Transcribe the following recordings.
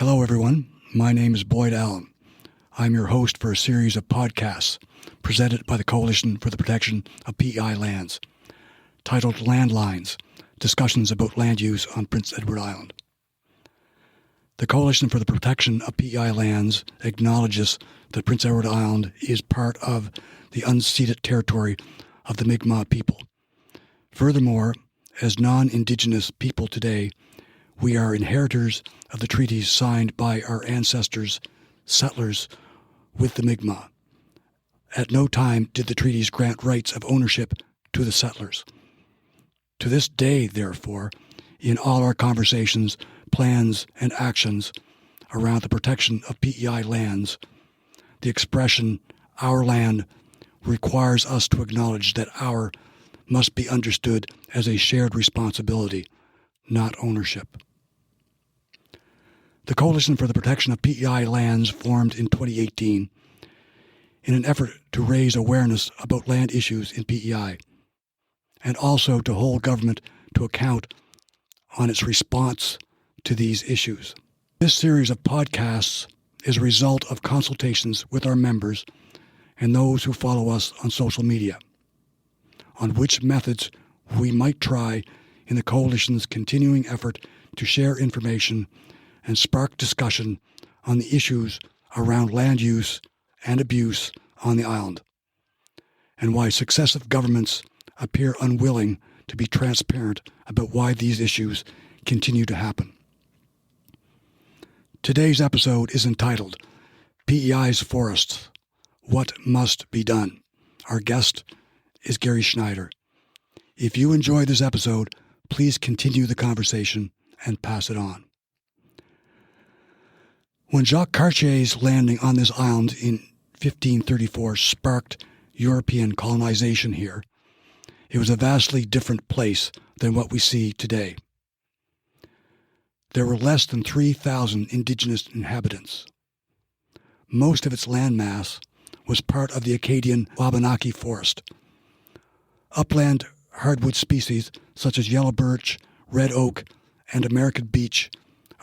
Hello, everyone. My name is Boyd Allen. I'm your host for a series of podcasts presented by the Coalition for the Protection of PEI Lands, titled Landlines, Discussions about Land Use on Prince Edward Island. The Coalition for the Protection of PEI Lands acknowledges that Prince Edward Island is part of the unceded territory of the Mi'kmaq people. Furthermore, as non-Indigenous people today, we are inheritors of the treaties signed by our ancestors, settlers, with the Mi'kmaq. At no time did the treaties grant rights of ownership to the settlers. To this day, therefore, in all our conversations, plans, and actions around the protection of PEI lands, the expression, our land, requires us to acknowledge that our must be understood as a shared responsibility, not ownership. The Coalition for the Protection of PEI Lands formed in 2018 in an effort to raise awareness about land issues in PEI and also to hold government to account on its response to these issues. This series of podcasts is a result of consultations with our members and those who follow us on social media on which methods we might try in the Coalition's continuing effort to share information and spark discussion on the issues around land use and abuse on the island, and why successive governments appear unwilling to be transparent about why these issues continue to happen. Today's episode is entitled PEI's Forests, What Must Be Done. Our guest is Gary Schneider. If you enjoy this episode, please continue the conversation and pass it on. When Jacques Cartier's landing on this island in 1534 sparked European colonization here, it was a vastly different place than what we see today. There were less than 3,000 indigenous inhabitants. Most of its landmass was part of the Acadian Wabanaki forest. Upland hardwood species such as yellow birch, red oak, and American beech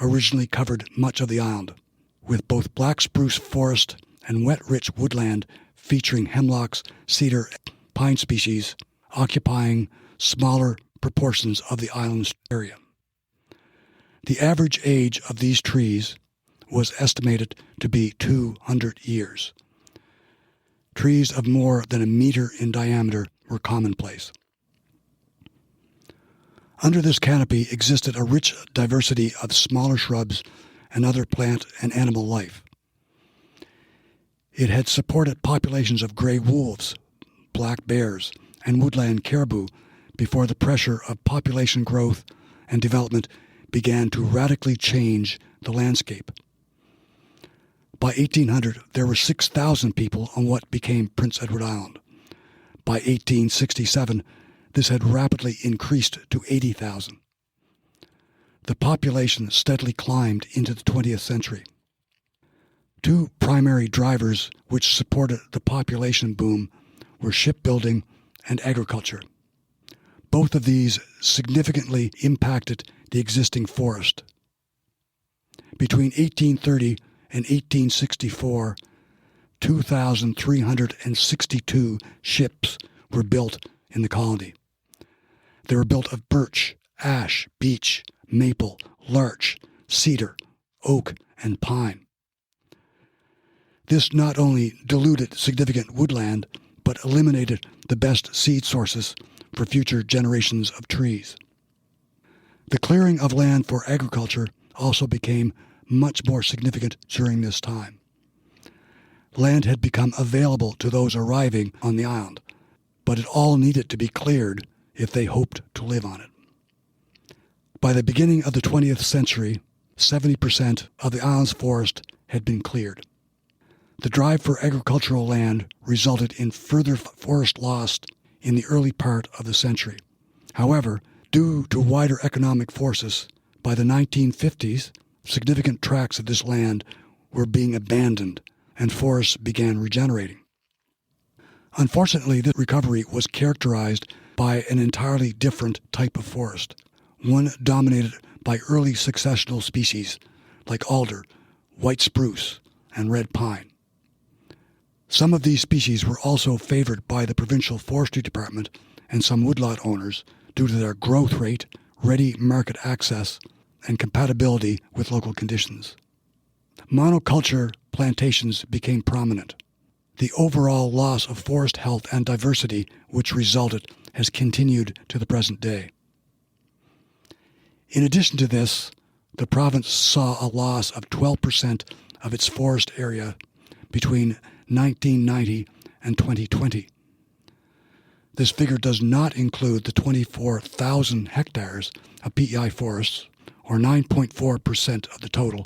originally covered much of the island, with both black spruce forest and wet-rich woodland featuring hemlocks, cedar, pine species occupying smaller proportions of the island's area. The average age of these trees was estimated to be 200 years. Trees of more than a meter in diameter were commonplace. Under this canopy existed a rich diversity of smaller shrubs and other plant and animal life. It had supported populations of gray wolves, black bears, and woodland caribou before the pressure of population growth and development began to radically change the landscape. By 1800, there were 6,000 people on what became Prince Edward Island. By 1867, this had rapidly increased to 80,000. The population steadily climbed into the 20th century. Two primary drivers which supported the population boom were shipbuilding and agriculture. Both of these significantly impacted the existing forest. Between 1830 and 1864, 2,362 ships were built in the colony. They were built of birch, ash, beech, maple, larch, cedar, oak, and pine. This not only diluted significant woodland, but eliminated the best seed sources for future generations of trees. The clearing of land for agriculture also became much more significant during this time. Land had become available to those arriving on the island, but it all needed to be cleared if they hoped to live on it. By the beginning of the 20th century, 70% of the island's forest had been cleared. The drive for agricultural land resulted in further forest loss in the early part of the century. However, due to wider economic forces, by the 1950s, significant tracts of this land were being abandoned and forests began regenerating. Unfortunately, this recovery was characterized by an entirely different type of forest, one dominated by early successional species like alder, white spruce, and red pine. Some of these species were also favored by the Provincial Forestry Department and some woodlot owners due to their growth rate, ready market access, and compatibility with local conditions. Monoculture plantations became prominent. The overall loss of forest health and diversity which resulted has continued to the present day. In addition to this, the province saw a loss of 12% of its forest area between 1990 and 2020. This figure does not include the 24,000 hectares of PEI forests, or 9.4% of the total,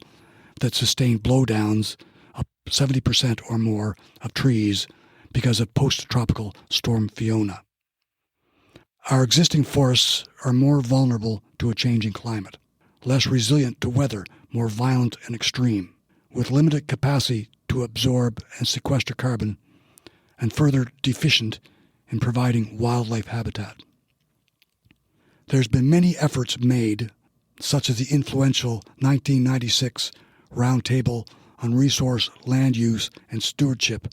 that sustained blowdowns of 70% or more of trees because of post-tropical Storm Fiona. Our existing forests are more vulnerable to a changing climate, less resilient to weather more violent and extreme, with limited capacity to absorb and sequester carbon, and further deficient in providing wildlife habitat. There's been many efforts made, such as the influential 1996 Roundtable on Resource Land Use and Stewardship,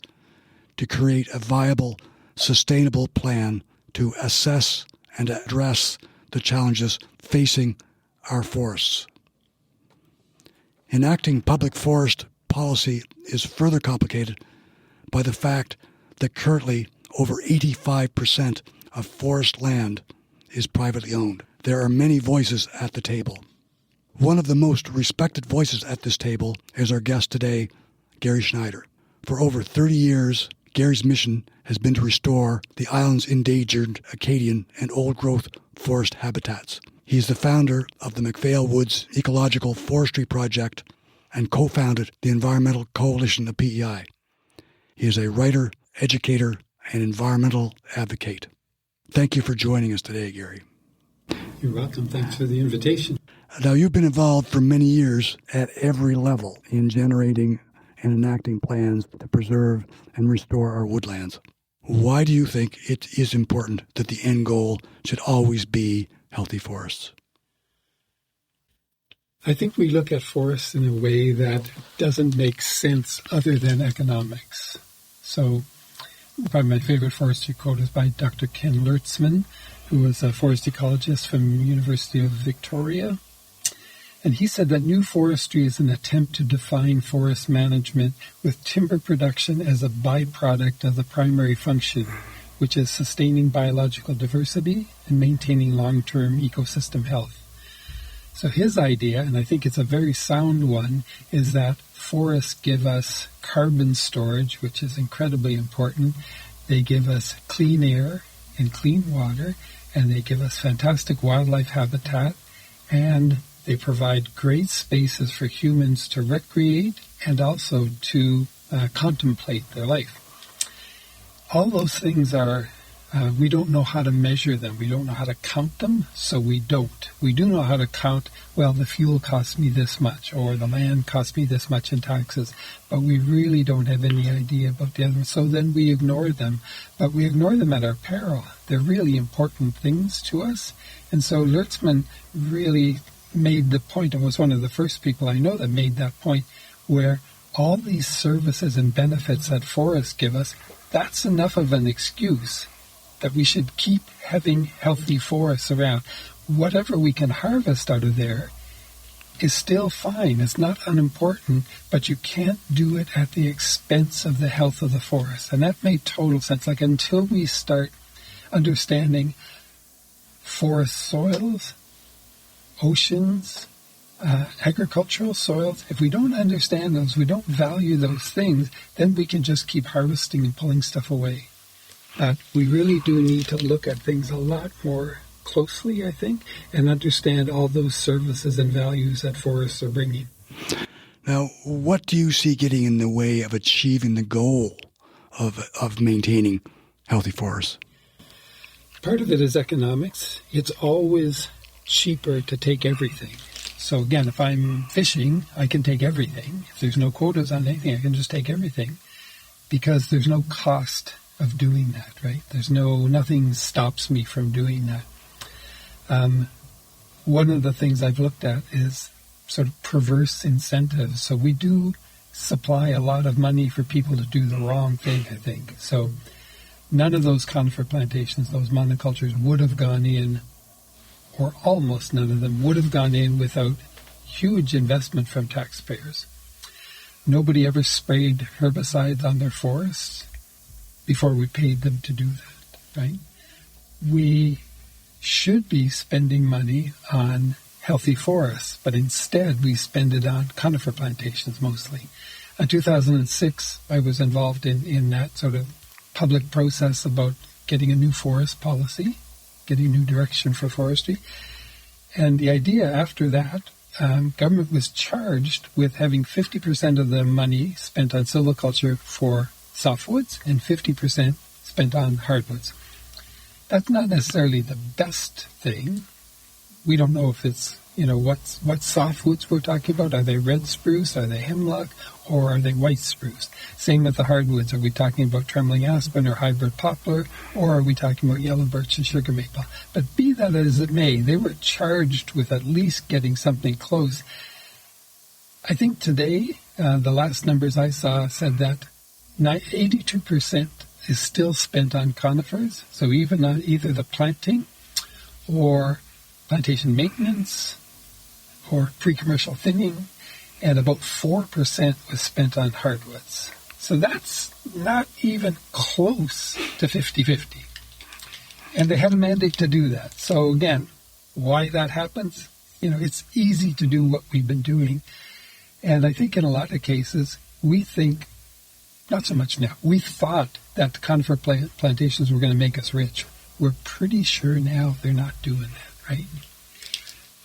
to create a viable, sustainable plan to assess and address the challenges facing our forests. Enacting public forest policy is further complicated by the fact that currently over 85% of forest land is privately owned. There are many voices at the table. One of the most respected voices at this table is our guest today, Gary Schneider. For over 30 years, Gary's mission has been to restore the island's endangered Acadian and old-growth forest habitats. He is the founder of the MacPhail Woods Ecological Forestry Project and co-founded the Environmental Coalition of PEI. He is a writer, educator, and environmental advocate. Thank you for joining us today, Gary. You're welcome. Thanks for the invitation. Now, you've been involved for many years at every level in generating and enacting plans to preserve and restore our woodlands. Why do you think it is important that the end goal should always be healthy forests? I think we look at forests in a way that doesn't make sense other than economics. So, probably my favorite forestry quote is by Dr. Ken Lertzman, who was a forest ecologist from the University of Victoria. And he said that new forestry is an attempt to define forest management with timber production as a byproduct of the primary function, which is sustaining biological diversity and maintaining long-term ecosystem health. So his idea, and I think it's a very sound one, is that forests give us carbon storage, which is incredibly important. They give us clean air and clean water, and they give us fantastic wildlife habitat, and they provide great spaces for humans to recreate and also to contemplate their life. All those things are, we don't know how to measure them. We don't know how to count them, so we don't. We do know how to count, well, the fuel costs me this much, or the land costs me this much in taxes, but we really don't have any idea about the other ones. So then we ignore them, but we ignore them at our peril. They're really important things to us. And so Lertzman really made the point, and was one of the first people I know that made that point, where all these services and benefits that forests give us, that's enough of an excuse that we should keep having healthy forests around. Whatever we can harvest out of there is still fine. It's not unimportant, but you can't do it at the expense of the health of the forest. And that made total sense. Like, until we start understanding forest soils, oceans, agricultural soils, if we don't understand those, we don't value those things, then we can just keep harvesting and pulling stuff away. We really do need to look at things a lot more closely, I think, and understand all those services and values that forests are bringing. Now, what do you see getting in the way of achieving the goal of maintaining healthy forests? Part of it is economics. It's always cheaper to take everything. So again, if I'm fishing, I can take everything. If there's no quotas on anything, I can just take everything, because there's no cost of doing that, right? Nothing stops me from doing that. One of the things I've looked at is sort of perverse incentives. So we do supply a lot of money for people to do the wrong thing, I think. So none of those conifer plantations, those monocultures, would have gone in, or almost none of them would have gone in without huge investment from taxpayers. Nobody ever sprayed herbicides on their forests before we paid them to do that, right? We should be spending money on healthy forests, but instead we spend it on conifer plantations mostly. In 2006, I was involved in that sort of public process about getting a new forest policy, getting new direction for forestry. And the idea after that, government was charged with having 50% of the money spent on silviculture for softwoods and 50% spent on hardwoods. That's not necessarily the best thing. We don't know if it's, what softwoods we're talking about. Are they red spruce? Are they hemlock? Or are they white spruce? Same with the hardwoods. Are we talking about trembling aspen or hybrid poplar? Or are we talking about yellow birch and sugar maple? But be that as it may, they were charged with at least getting something close. I think today, the last numbers I saw said that 82% is still spent on conifers. So even on either the planting or plantation maintenance or pre-commercial thinning, and about 4% was spent on hardwoods. So that's not even close to 50-50. And they had a mandate to do that. So again, why that happens? It's easy to do what we've been doing. And I think in a lot of cases, we think, not so much now, we thought that the conifer plantations were going to make us rich. We're pretty sure now they're not doing that, right?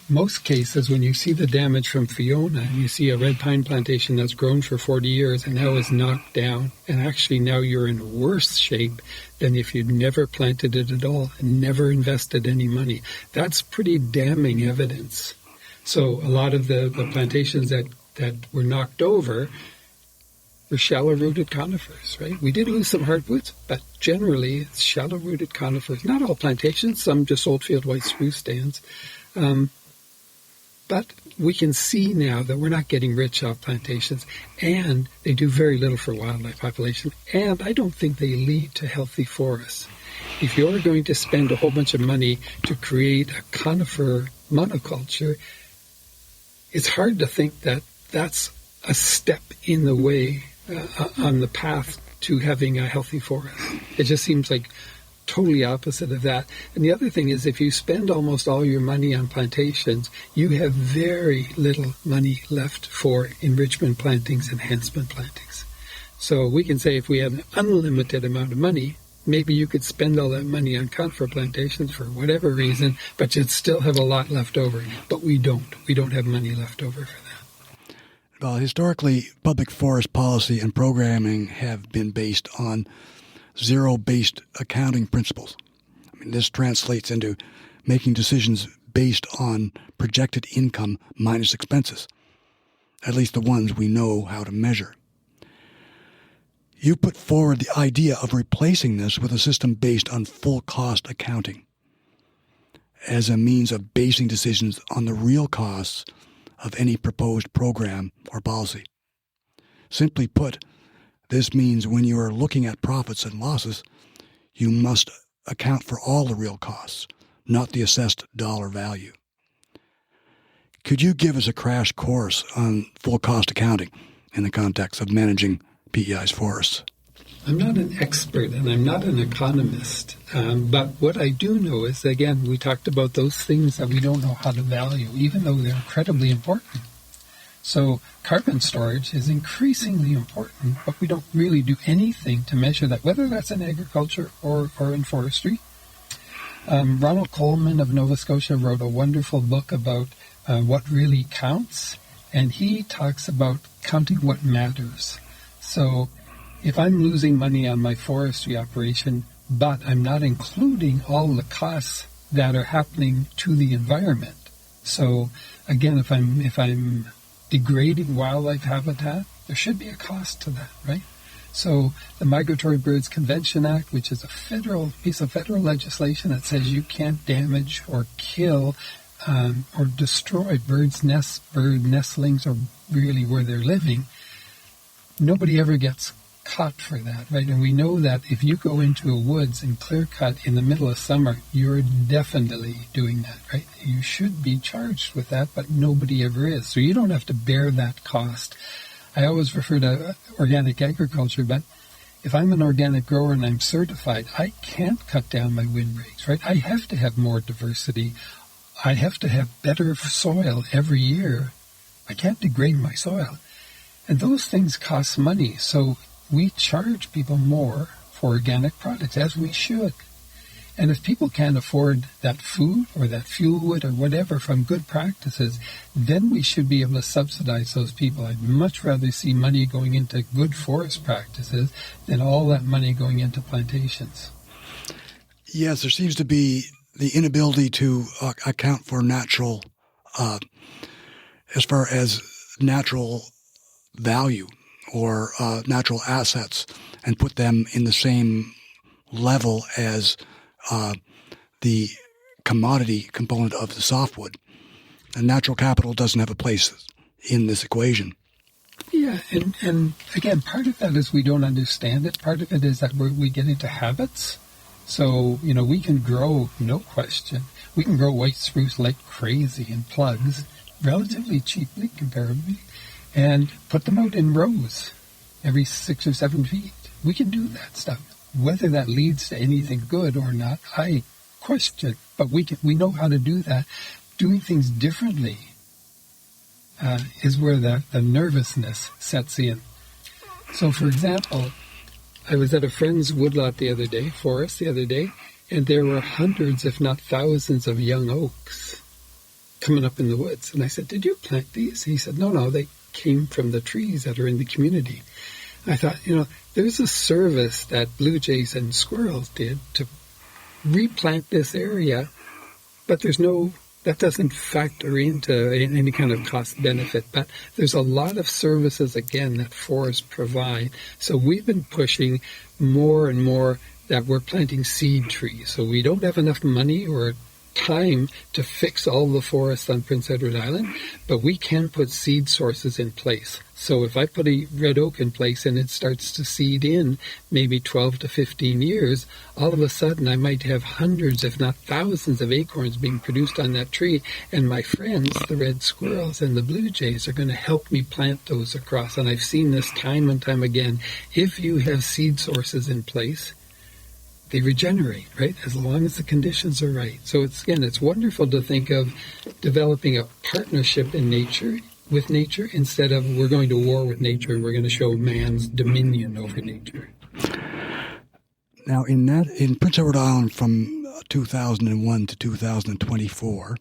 Most cases, when you see the damage from Fiona, and you see a red pine plantation that's grown for 40 years and now is knocked down, and actually now you're in worse shape than if you'd never planted it at all and never invested any money. That's pretty damning evidence. So a lot of the plantations that were knocked over were shallow-rooted conifers, right? We did lose some hardwoods, but generally it's shallow-rooted conifers. Not all plantations, some just old-field white spruce stands. But we can see now that we're not getting rich off plantations, and they do very little for wildlife population, and I don't think they lead to healthy forests. If you're going to spend a whole bunch of money to create a conifer monoculture, it's hard to think that that's a step in the way on the path to having a healthy forest. It just seems like totally opposite of that. And the other thing is, if you spend almost all your money on plantations, you have very little money left for enrichment plantings, enhancement plantings. So we can say if we have an unlimited amount of money, maybe you could spend all that money on conifer plantations for whatever reason, but you'd still have a lot left over. But we don't. We don't have money left over for that. Well, historically, public forest policy and programming have been based on zero-based accounting principles. This translates into making decisions based on projected income minus expenses, at least the ones we know how to measure. You put forward the idea of replacing this with a system based on full cost accounting as a means of basing decisions on the real costs of any proposed program or policy. Simply put, this means when you are looking at profits and losses, you must account for all the real costs, not the assessed dollar value. Could you give us a crash course on full cost accounting in the context of managing PEI's forests? I'm not an expert and I'm not an economist, but what I do know is, again, we talked about those things that we don't know how to value, even though they're incredibly important. So carbon storage is increasingly important, but we don't really do anything to measure that, whether that's in agriculture or in forestry. Ronald Coleman of Nova Scotia wrote a wonderful book about what really counts, and he talks about counting what matters. So if I'm losing money on my forestry operation, but I'm not including all the costs that are happening to the environment. So again, if I'm degrading wildlife habitat, there should be a cost to that, right? So the Migratory Birds Convention Act, which is a federal piece of federal legislation that says you can't damage or kill or destroyed. Bird nestlings are really where they're living. Nobody ever gets caught for that, right? And we know that if you go into a woods and clear cut in the middle of summer, you're definitely doing that, right? You should be charged with that, but nobody ever is. So you don't have to bear that cost. I always refer to organic agriculture, but if I'm an organic grower and I'm certified, I can't cut down my wind rates, right? I have to have more diversity. I have to have better soil every year. I can't degrade my soil. And those things cost money. So we charge people more for organic products, as we should. And if people can't afford that food or that fuel wood or whatever from good practices, then we should be able to subsidize those people. I'd much rather see money going into good forest practices than all that money going into plantations. Yes, there seems to be the inability to account for natural, as far as natural value or natural assets, and put them in the same level as the commodity component of the softwood. And natural capital doesn't have a place in this equation. Yeah, and again, part of that is we don't understand it. Part of it is that we get into habits. So, we can grow, no question. We can grow white spruce like crazy in plugs, relatively cheaply, comparably, and put them out in rows every 6 or 7 feet. We can do that stuff. Whether that leads to anything good or not, I question. But we know how to do that. Doing things differently is where the nervousness sets in. So, for example, I was at a friend's woodlot forest the other day, and there were hundreds, if not thousands, of young oaks coming up in the woods. And I said, "Did you plant these?" He said, No, they came from the trees that are in the community. I thought, there's a service that blue jays and squirrels did to replant this area, but that doesn't factor into any kind of cost benefit. But there's a lot of services, again, that forests provide. So we've been pushing more and more that we're planting seed trees. So we don't have enough money or time to fix all the forests on Prince Edward Island, but we can put seed sources in place. So if I put a red oak in place and it starts to seed in maybe 12 to 15 years, all of a sudden I might have hundreds, if not thousands, of acorns being produced on that tree, and my friends, the red squirrels and the blue jays, are going to help me plant those across. And I've seen this time and time again. If you have seed sources in place, they regenerate, right, as long as the conditions are right. So it's wonderful to think of developing a partnership with nature instead of we're going to war with nature and we're going to show man's dominion over nature. Now, in Prince Edward Island from 2001 to 2024,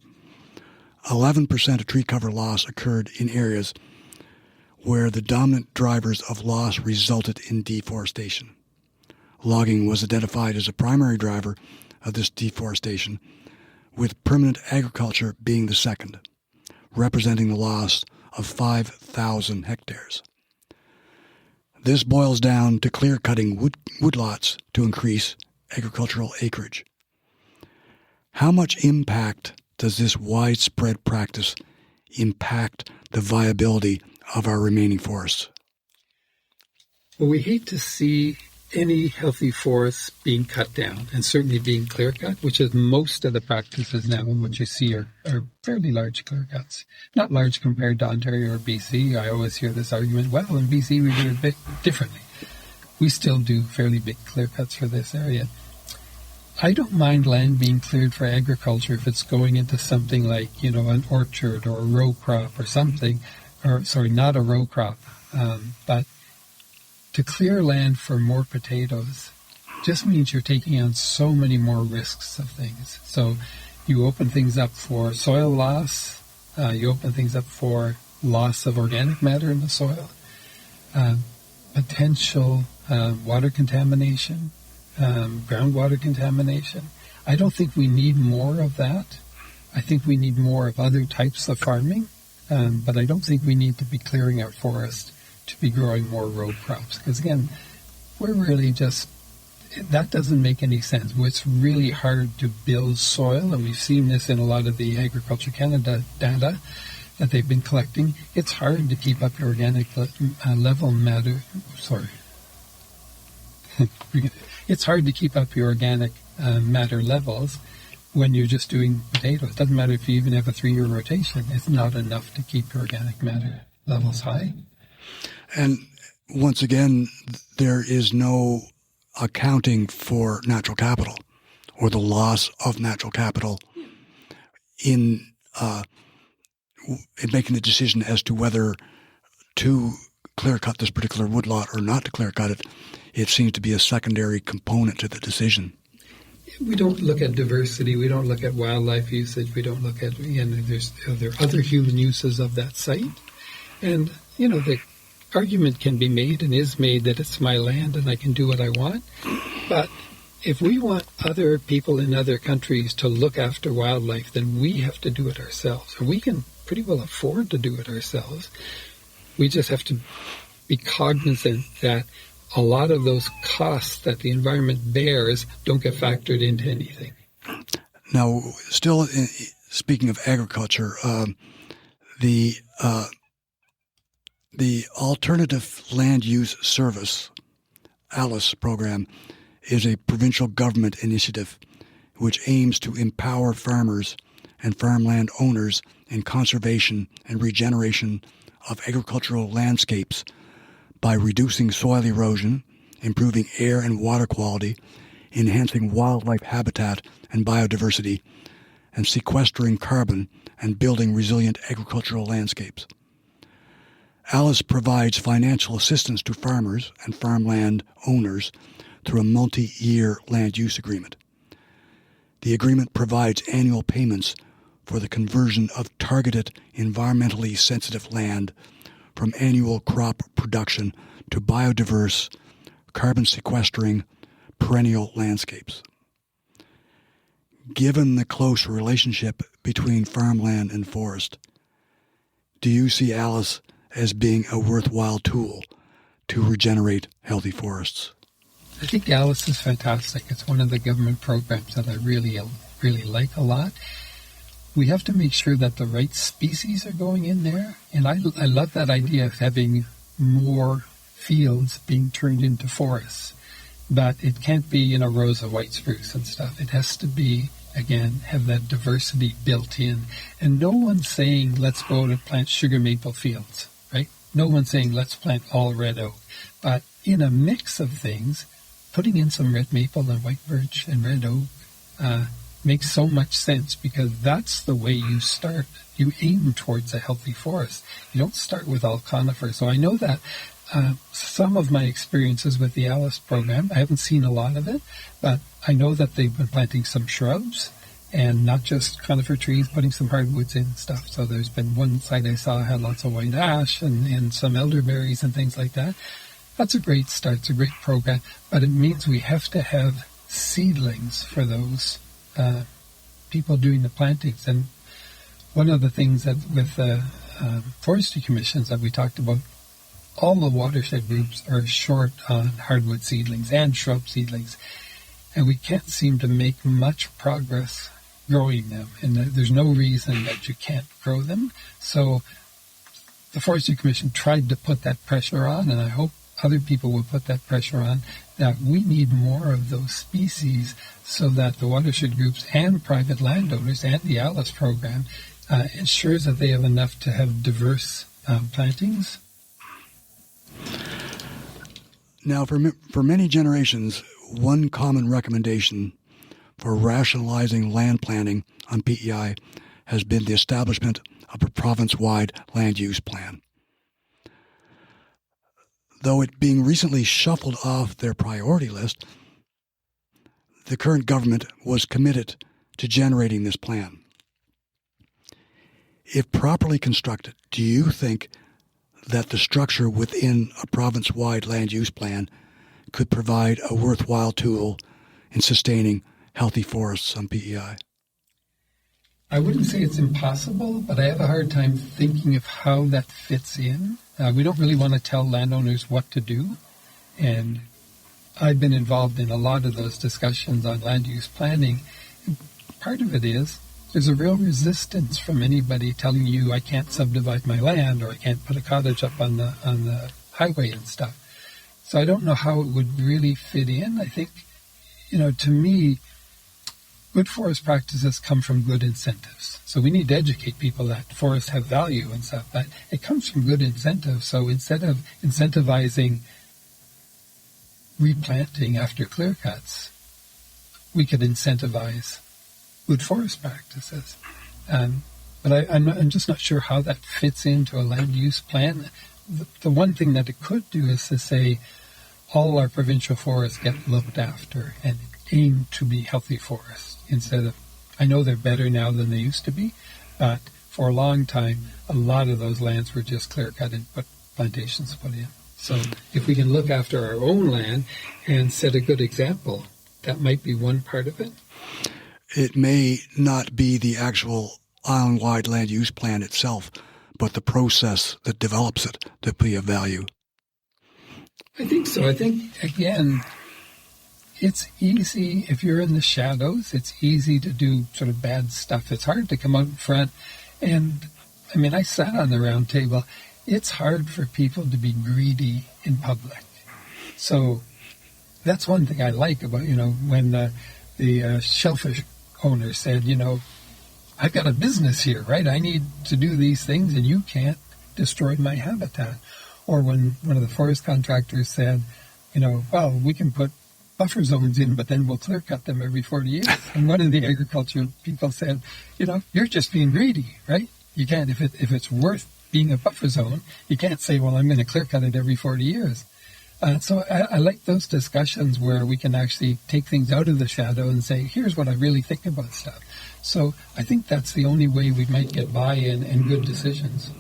11% of tree cover loss occurred in areas where the dominant drivers of loss resulted in deforestation. Logging was identified as a primary driver of this deforestation, with permanent agriculture being the second, representing the loss of 5,000 hectares. This boils down to clear-cutting woodlots to increase agricultural acreage. How much impact does this widespread practice impact the viability of our remaining forests? Well, we hate to see any healthy forests being cut down, and certainly being clear-cut, which is most of the practices now, and what you see are fairly large clear-cuts. Not large compared to Ontario or BC. I always hear this argument, well, in BC we do it a bit differently. We still do fairly big clear-cuts for this area. I don't mind land being cleared for agriculture if it's going into something like, an orchard or a row crop or something, not a row crop, but to clear land for more potatoes just means you're taking on so many more risks of things. So you open things up for soil loss, you open things up for loss of organic matter in the soil, potential water contamination, groundwater contamination. I don't think we need more of that. I think we need more of other types of farming, but I don't think we need to be clearing our forest to be growing more row crops. Because again, we're really just that doesn't make any sense. It's really hard to build soil, and we've seen this in a lot of the Agriculture Canada data that they've been collecting. It's hard to keep up your organic level matter. Sorry. It's hard to keep up your organic matter levels when you're just doing potatoes. It doesn't matter if you even have a 3-year rotation. It's not enough to keep your organic matter levels high. And once again, there is no accounting for natural capital or the loss of natural capital in making the decision as to whether to clear-cut this particular woodlot or not to clear-cut it. It seems to be a secondary component to the decision. We don't look at diversity. We don't look at wildlife usage. We don't look at, there are other human uses of that site. And, the argument can be made and is made that it's my land and I can do what I want. But if we want other people in other countries to look after wildlife, then we have to do it ourselves. Or we can pretty well afford to do it ourselves. We just have to be cognizant that a lot of those costs that the environment bears don't get factored into anything. Now, still speaking of agriculture, the Alternative Land Use Service, ALICE program, is a provincial government initiative which aims to empower farmers and farmland owners in conservation and regeneration of agricultural landscapes by reducing soil erosion, improving air and water quality, enhancing wildlife habitat and biodiversity, and sequestering carbon and building resilient agricultural landscapes. ALICE provides financial assistance to farmers and farmland owners through a multi-year land use agreement. The agreement provides annual payments for the conversion of targeted environmentally sensitive land from annual crop production to biodiverse, carbon-sequestering, perennial landscapes. Given the close relationship between farmland and forest, do you see ALICE as being a worthwhile tool to regenerate healthy forests? I think ALICE is fantastic. It's one of the government programs that I really like a lot. We have to make sure that the right species are going in there. And I love that idea of having more fields being turned into forests. But it can't be, rows of white spruce and stuff. It has to be, again, have that diversity built in. And no one's saying, let's go and plant sugar maple fields, right? No one's saying, let's plant all red oak. But in a mix of things, putting in some red maple and white birch and red oak makes so much sense, because that's the way you start. You aim towards a healthy forest. You don't start with all conifers. So I know that some of my experiences with the ALICE program, I haven't seen a lot of it, but I know that they've been planting some shrubs and not just conifer trees, putting some hardwoods in and stuff. So there's been one site I saw had lots of white ash and some elderberries and things like that. That's a great start. It's a great program, but it means we have to have seedlings for those people doing the plantings. And one of the things that with forestry commissions that we talked about, all the watershed groups are short on hardwood seedlings and shrub seedlings, and we can't seem to make much progress growing them. And there's no reason that you can't grow them. So the Forestry Commission tried to put that pressure on, and I hope other people will put that pressure on, that we need more of those species so that the watershed groups and private landowners and the ALICE program ensures that they have enough to have diverse plantings. Now, for many generations, one common recommendation for rationalizing land planning on PEI has been the establishment of a province-wide land use plan. Though it being recently shuffled off their priority list, the current government was committed to generating this plan. If properly constructed, do you think that the structure within a province-wide land use plan could provide a worthwhile tool in sustaining healthy forests on PEI? I wouldn't say it's impossible, but I have a hard time thinking of how that fits in. We don't really want to tell landowners what to do, and I've been involved in a lot of those discussions on land use planning. Part of it is there's a real resistance from anybody telling you I can't subdivide my land or I can't put a cottage up on the highway and stuff. So I don't know how it would really fit in. I think, to me, good forest practices come from good incentives. So we need to educate people that forests have value and stuff, but it comes from good incentives. So instead of incentivizing replanting after clear cuts, we could incentivize good forest practices. But I'm just not sure how that fits into a land use plan. The one thing that it could do is to say all our provincial forests get looked after and aim to be healthy forests instead of, I know they're better now than they used to be, but for a long time, a lot of those lands were just clear cut and put plantations put in. So if we can look after our own land and set a good example, that might be one part of it. It may not be the actual island-wide land use plan itself, but the process that develops it to be of value. I think so. I think, again, it's easy if you're in the shadows. It's easy to do sort of bad stuff. It's hard to come out in front. And, I sat on the round table. It's hard for people to be greedy in public. So that's one thing I like about, when the shellfish owner said, I've got a business here, right? I need to do these things and you can't destroy my habitat. Or when one of the forest contractors said, well, we can put buffer zones in, but then we'll clear cut them every 40 years. And one of the agriculture people said, you're just being greedy, right? You can't, if it's worth being a buffer zone, you can't say, well, I'm going to clear cut it every 40 years. So I like those discussions where we can actually take things out of the shadow and say, here's what I really think about stuff. So I think that's the only way we might get buy-in and good decisions.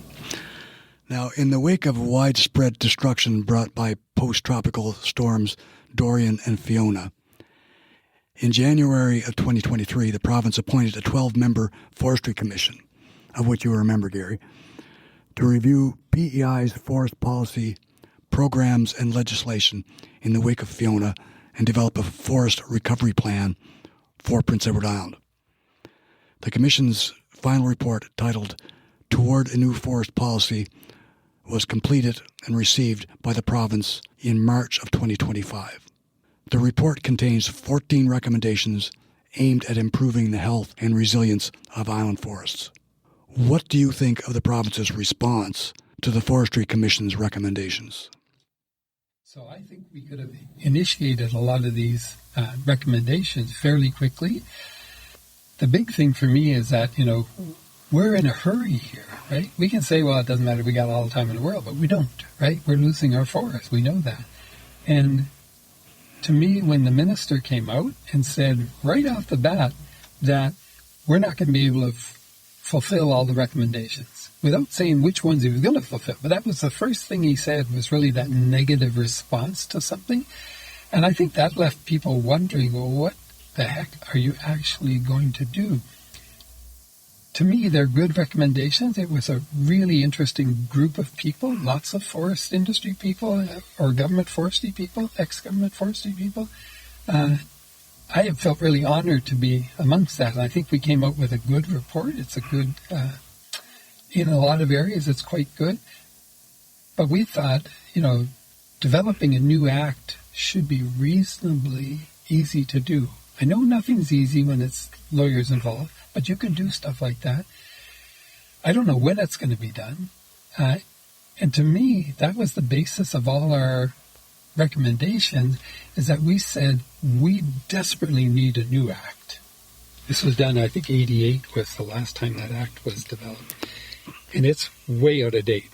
Now, in the wake of widespread destruction brought by post-tropical storms Dorian and Fiona, in January of 2023, the province appointed a 12-member Forestry Commission, of which you will remember, Gary, to review PEI's forest policy, programs, and legislation in the wake of Fiona and develop a forest recovery plan for Prince Edward Island. The Commission's final report, titled Toward a New Forest Policy, was completed and received by the province in March of 2025. The report contains 14 recommendations aimed at improving the health and resilience of island forests. What do you think of the province's response to the Forestry Commission's recommendations? So I think we could have initiated a lot of these recommendations fairly quickly. The big thing for me is that, we're in a hurry here, right? We can say, well, it doesn't matter, we got all the time in the world, but we don't, right? We're losing our forests. We know that. And to me, when the minister came out and said right off the bat that we're not going to be able to fulfill all the recommendations, without saying which ones he was going to fulfill, but that was the first thing he said, was really that negative response to something. And I think that left people wondering, well, what the heck are you actually going to do? To me, they're good recommendations. It was a really interesting group of people, lots of forest industry people, or government forestry people, ex-government forestry people. I have felt really honored to be amongst that. I think we came out with a good report. It's a good, in a lot of areas, it's quite good. But we thought, developing a new act should be reasonably easy to do. I know nothing's easy when it's lawyers involved, but you can do stuff like that. I don't know when it's going to be done. And to me, that was the basis of all our recommendations, is that we said we desperately need a new act. This was done, I think 88 was the last time that act was developed. And it's way out of date.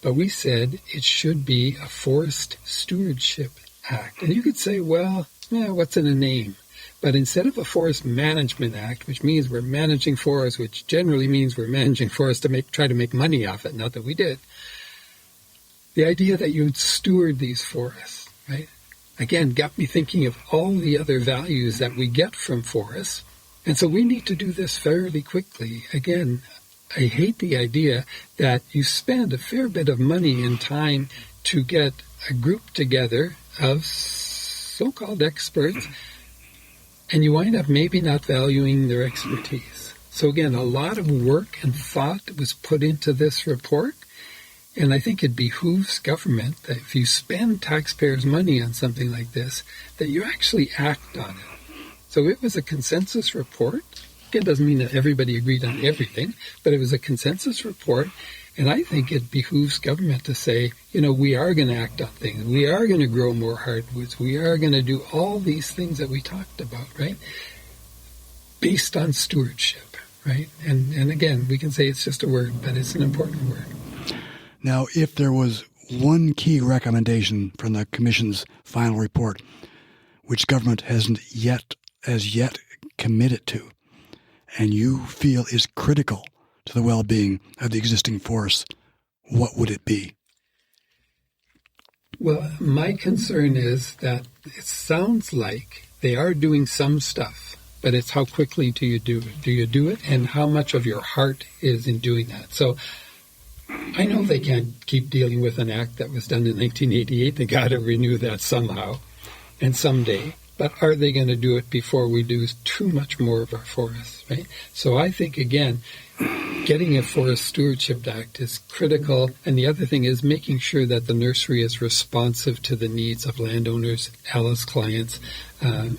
But we said it should be a Forest Stewardship Act. And you could say, well, what's in a name? But instead of a Forest Management Act, which means we're managing forests, which generally means we're managing forests to try to make money off it, not that we did, the idea that you would steward these forests, right, again, got me thinking of all the other values that we get from forests. And so we need to do this fairly quickly. Again, I hate the idea that you spend a fair bit of money and time to get a group together of so-called experts, and you wind up maybe not valuing their expertise. So again, a lot of work and thought was put into this report, and I think it behooves government that if you spend taxpayers' money on something like this, that you actually act on it. So it was a consensus report. It doesn't mean that everybody agreed on everything, but it was a consensus report, and I think it behooves government to say, we are going to act on things. We are going to grow more hardwoods. We are going to do all these things that we talked about, right? Based on stewardship, right? And again, we can say it's just a word, but it's an important word. Now, if there was one key recommendation from the Commission's final report, which government hasn't as yet committed to, and you feel is critical to the well-being of the existing forests, what would it be? Well, my concern is that it sounds like they are doing some stuff, but it's how quickly do you do it? Do you do it, and how much of your heart is in doing that? So I know they can't keep dealing with an act that was done in 1988. They got to renew that somehow and someday. But are they going to do it before we lose too much more of our forests, right? So I think, again, getting a Forest Stewardship Act is critical. And the other thing is making sure that the nursery is responsive to the needs of landowners, Alice clients,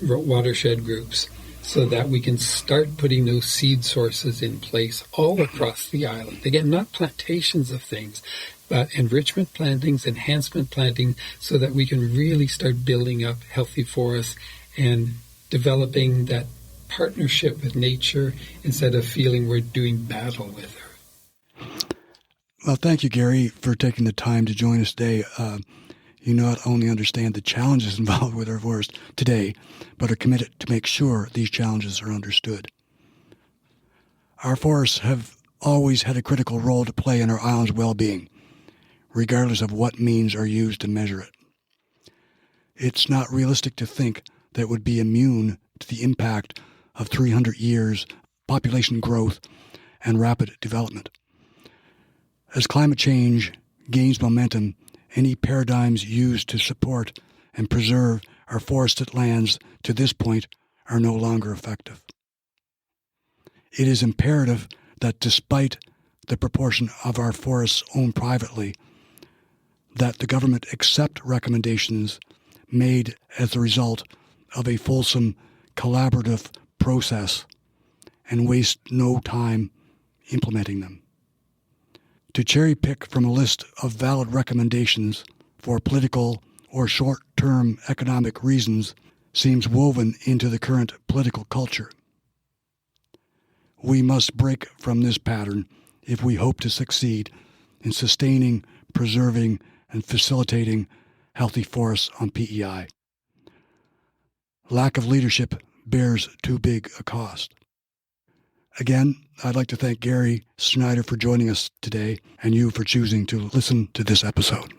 watershed groups, so that we can start putting those seed sources in place all across the island. Again, not plantations of things, but enrichment plantings, enhancement planting, so that we can really start building up healthy forests and developing that partnership with nature instead of feeling we're doing battle with her. Well, thank you, Gary, for taking the time to join us today. You not only understand the challenges involved with our forest today, but are committed to make sure these challenges are understood. Our forests have always had a critical role to play in our island's well-being, regardless of what means are used to measure it. It's not realistic to think that it would be immune to the impact of 300 years of population growth and rapid development. As climate change gains momentum, any paradigms used to support and preserve our forested lands to this point are no longer effective. It is imperative that despite the proportion of our forests owned privately, that the government accept recommendations made as a result of a fulsome collaborative process and waste no time implementing them. To cherry pick from a list of valid recommendations for political or short-term economic reasons seems woven into the current political culture. We must break from this pattern if we hope to succeed in sustaining, preserving, and facilitating healthy forests on PEI. Lack of leadership bears too big a cost. Again, I'd like to thank Gary Schneider for joining us today and you for choosing to listen to this episode.